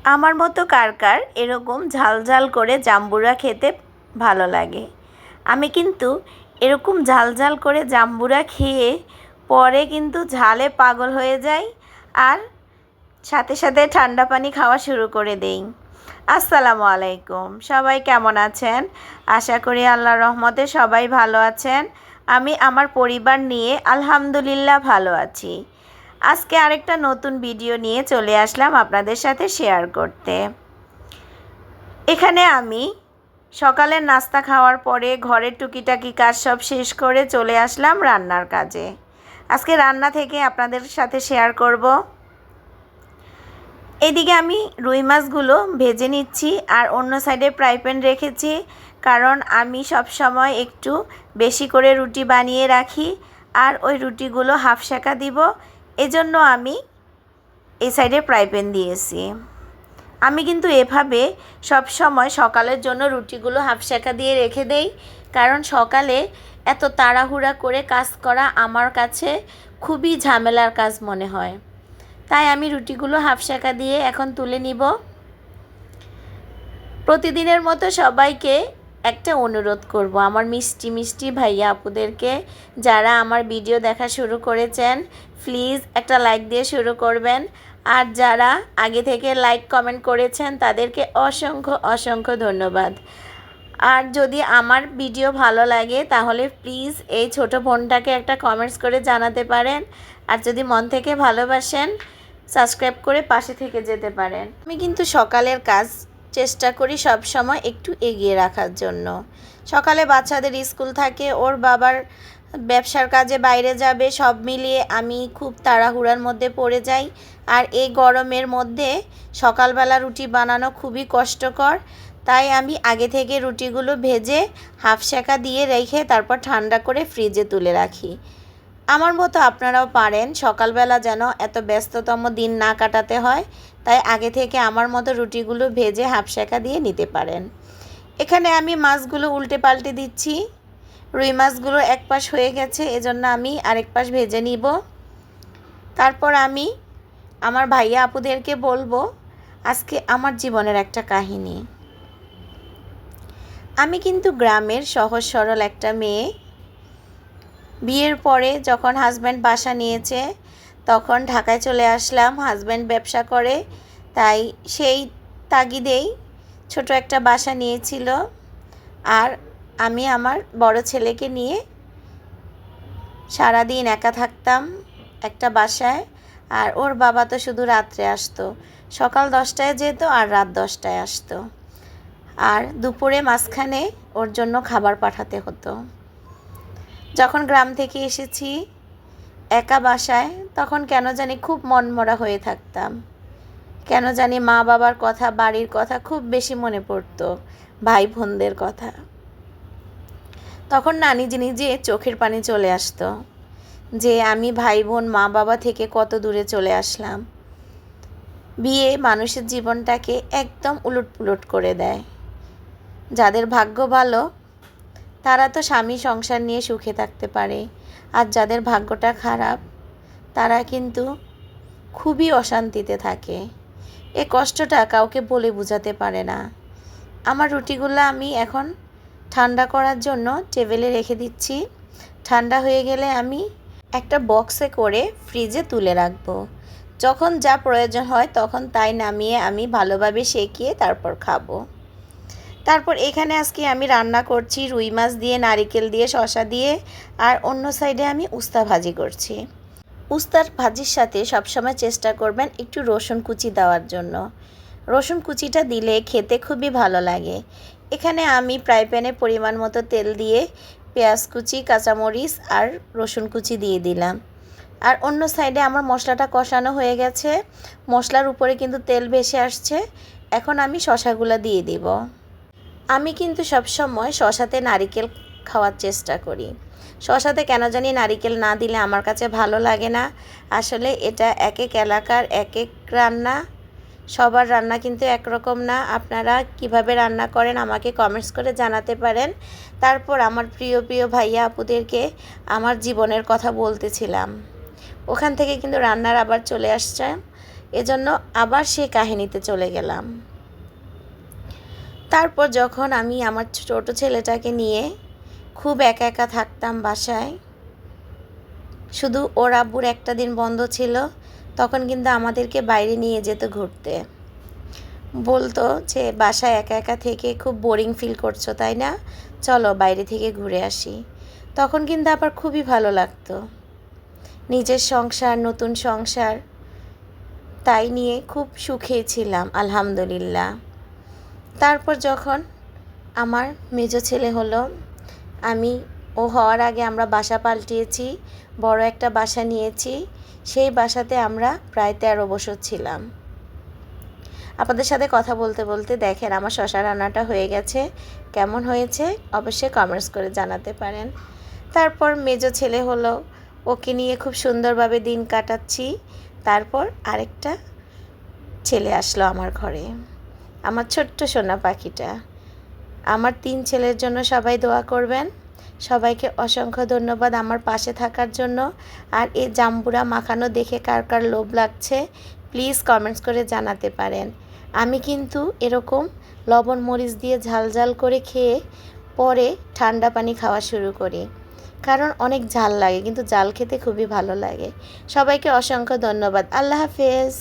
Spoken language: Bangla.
আমার মতো কার কার এরকম ঝাল ঝাল করে জাম্বুরা খেতে ভালো লাগে। আমি কিন্তু এরকম ঝাল ঝাল করে জাম্বুরা খেয়ে পরে কিন্তু ঝালে পাগল হয়ে যাই আর সাথে সাথে ঠান্ডা পানি খাওয়া শুরু করে দেই। আসসালামু আলাইকুম, সবাই কেমন আছেন? আশা করি আল্লাহর রহমতে সবাই ভালো আছেন। আমি আমার পরিবার নিয়ে আলহামদুলিল্লাহ ভালো আছি। আজকে আরেকটা নতুন ভিডিও নিয়ে চলে আসলাম আপনাদের সাথে শেয়ার করতে। এখানে আমি সকালের নাস্তা খাওয়ার পরে ঘরের টুকিটাকি কাজ সব শেষ করে চলে আসলাম রান্নার কাজে। আজকে রান্না থেকে আপনাদের সাথে শেয়ার করব। এদিকে আমি রুই মাছগুলো ভেজে নিচ্ছি আর অন্য সাইডে ফ্রাই প্যান রেখেছি, কারণ আমি সব সময় একটু বেশি করে রুটি বানিয়ে রাখি আর ওই রুটিগুলো হাফ সেঁকা দিব, এজন্য আমি এই সাইডে ফ্রাই প্যান দিয়েছি। আমি কিন্তু এভাবে সব সময় সকালের জন্য রুটিগুলো হাফ সেঁকা দিয়ে রেখে দেই, কারণ সকালে এত তাড়াহুড়া করে কাজ করা আমার কাছে খুবই ঝামেলার কাজ মনে হয়। তাই আমি রুটিগুলো হাফ সেঁকা দিয়ে এখন তুলে নিব। প্রতিদিনের মতো সবাইকে একটা অনুরোধ করব, আমার মিষ্টি মিষ্টি ভাইয়া আপুদেরকে, যারা আমার ভিডিও দেখা শুরু করেছেন প্লিজ একটা লাইক দিয়ে শুরু করবেন। আর যারা আগে থেকে লাইক কমেন্ট করেছেন তাদেরকে অসংখ্য অসংখ্য ধন্যবাদ। আর যদি আমার ভিডিও ভালো লাগে তাহলে প্লিজ এই ছোট বোনটাকে একটা কমেন্টস করে জানাতে পারেন। আর যদি মন থেকে ভালোবাসেন সাবস্ক্রাইব করে পাশে থেকে যেতে পারেন। আমি কিন্তু সকালের কাজ চেষ্টা করি সব সময় একটু এগিয়ে রাখার জন্য। সকালে বাচ্চাদের স্কুল থাকে, ওর বাবার ব্যবসার কাজে বাইরে যাবে, সব মিলিয়ে আমি খুব তাড়াহুড়ার মধ্যে পড়ে যাই। আর এই গরমের মধ্যে সকালবেলা রুটি বানানো খুবই কষ্টকর, তাই আমি আগে থেকে রুটিগুলো ভেজে হাফ সেঁকা দিয়ে রেখে তারপর ঠান্ডা করে ফ্রিজে তুলে রাখি। আমার মতো আপনারাও পারেন সকালবেলা যেন এত ব্যস্ততম দিন না কাটাতে হয়, তাই আগে থেকে আমার মতো রুটিগুলো ভেজে হাফ সেঁকা দিয়ে নিতে পারেন। এখানে আমি মাছগুলো উল্টে পাল্টে দিচ্ছি। রুই মাছগুলো এক পাশ হয়ে গেছে, এজন্য আমি আরেক পাশ ভেজে নিব। তারপর আমি আমার ভাইয়া আপুদেরকে বলবো আজকে আমার জীবনের একটা কাহিনী। আমি কিন্তু গ্রামের সহজ সরল একটা মেয়ে। বিয়ের পরে যখন হাজব্যান্ড বাসা নিয়েছে তখন ঢাকায় চলে আসলাম। হাজব্যান্ড ব্যবসা করে, তাই সেই তাগিদেই ছোট একটা বাসা নিয়েছিল। আর আমি আমার বড় ছেলেকে নিয়ে সারাদিন একা থাকতাম একটা বাসায়। আর ওর বাবা তো শুধু রাত্রে আসতো, সকাল 10টায় যেত আর রাত 10টায় আসতো। আর দুপুরে মাঝখানে ওর জন্য খাবার পাঠাতে হতো। যখন গ্রাম থেকে এসেছি একা বাসায়, তখন কেন জানি খুব মনমরা হয়ে থাকতাম। কেন জানি মা বাবার কথা, বাড়ির কথা খুব বেশি মনে পড়তো, ভাই বোনদের কথা। তখন না নিজে নিজে চোখের পানি চলে আসতো যে আমি ভাই বোন মা বাবা থেকে কত দূরে চলে আসলাম। বিয়ে মানুষের জীবনটাকে একদম উলটপুলট করে দেয়। যাদের ভাগ্য ভালো তারা তো স্বামী সংসার নিয়ে সুখে থাকতে পারে, আর যাদের ভাগ্যটা খারাপ তারা কিন্তু খুবই অশান্তিতে থাকে। এ কষ্টটা কাউকে বলে বোঝাতে পারে না। আমার রুটিগুলো আমি এখন ঠান্ডা করার জন্য টেবিলে রেখে দিচ্ছি। ঠান্ডা হয়ে গেলে আমি একটা বক্সে করে ফ্রিজে তুলে রাখবো। যখন যা প্রয়োজন হয় তখন তাই নামিয়ে আমি ভালোভাবে সেঁকে তারপর খাবো। তারপর এখানে আজকে আমি রান্না করছি রুই মাছ দিয়ে, নারিকেল দিয়ে, শসা দিয়ে, আর অন্য সাইডে আমি উস্তা ভাজি করছি। উস্তার ভাজির সাথে সবসময় চেষ্টা করবেন একটু রসুন কুচি দেওয়ার জন্য। রসুন কুচিটা দিলে খেতে খুবই ভালো লাগে। এখানে আমি ফ্রাই প্যানে পরিমাণ মতো তেল দিয়ে পেঁয়াজ কুচি, কাঁচামরিচ আর রসুন কুচি দিয়ে দিলাম। আর অন্য সাইডে আমার মশলাটা কষানো হয়ে গেছে, মশলার উপরে কিন্তু তেল ভেসে আসছে। এখন আমি শসাগুলো দিয়ে দিব। আমি কিন্তু সবসময় শসাতে নারিকেল খাওয়ার চেষ্টা করি। শসাতে কেন জানি নারিকেল না দিলে আমার কাছে ভালো লাগে না। আসলে এটা এক এক এলাকার এক এক রান্না, সবার রান্না কিন্তু একরকম না। আপনারা কিভাবে রান্না করেন আমাকে কমেন্টস করে জানাতে পারেন। তারপর আমার প্রিয় প্রিয় ভাইয়া আপুদেরকে আমার জীবনের কথা বলতেছিলাম। ওখান থেকে কিন্তু রান্নার আবার চলে আসছে। এজন্য আবার সেই কাহিনীতে চলে গেলাম। তারপর যখন আমি আমার ছোট ছেলেটাকে নিয়ে খুব একা একা থাকতাম বাসায়, শুধু ওর আব্বুর একটা দিন বন্ধ ছিল, তখন কিন্তু আমাদেরকে বাইরে নিয়ে যেত ঘুরতে। বলতো যে বাসায় একা একা থেকে খুব বোরিং ফিল করছো তাই না, চলো বাইরে থেকে ঘুরে আসি। তখন কিন্তু আবার খুবই ভালো লাগতো। নিজের সংসার, নতুন সংসার, তাই নিয়ে খুব সুখে ছিলাম আলহামদুলিল্লাহ। তারপর যখন আমার মেজো ছেলে হলো, ও হওয়ার আগে আমরা বাসা পাল্টিয়েছি, বড় একটা বাসা নিয়েছি। সেই বাসাতে আমরা প্রায় 13 বছর ছিলাম। আপনাদের সাথে কথা বলতে বলতে দেখেন আমার শশা রান্নাটা হয়ে গেছে। কেমন হয়েছে অবশ্যই কমেন্টস করে জানাতে পারেন। তারপর মেজো ছেলে হলো, ওকে নিয়ে খুব সুন্দরভাবে দিন কাটাচ্ছি। তারপর আরেকটা ছেলে আসলো আমার ঘরে, আমার ছোট্ট সোনা পাখিটা। আমার 3 ছেলের জন্য সবাই দোয়া করবেন। সবাইকে অসংখ্য ধন্যবাদ আমার পাশে থাকার জন্য। আর এই জাম্বুরা মাখানো দেখে কার কার লোভ লাগছে প্লিজ কমেন্টস করে জানাতে পারেন। আমি কিন্তু এরকম লবণ মরিচ দিয়ে ঝাল ঝাল করে খেয়ে পরে ঠান্ডা পানি খাওয়া শুরু করি, কারণ অনেক ঝাল লাগে, কিন্তু ঝাল খেতে খুবই ভালো লাগে। সবাইকে অসংখ্য ধন্যবাদ। আল্লাহ হাফেজ।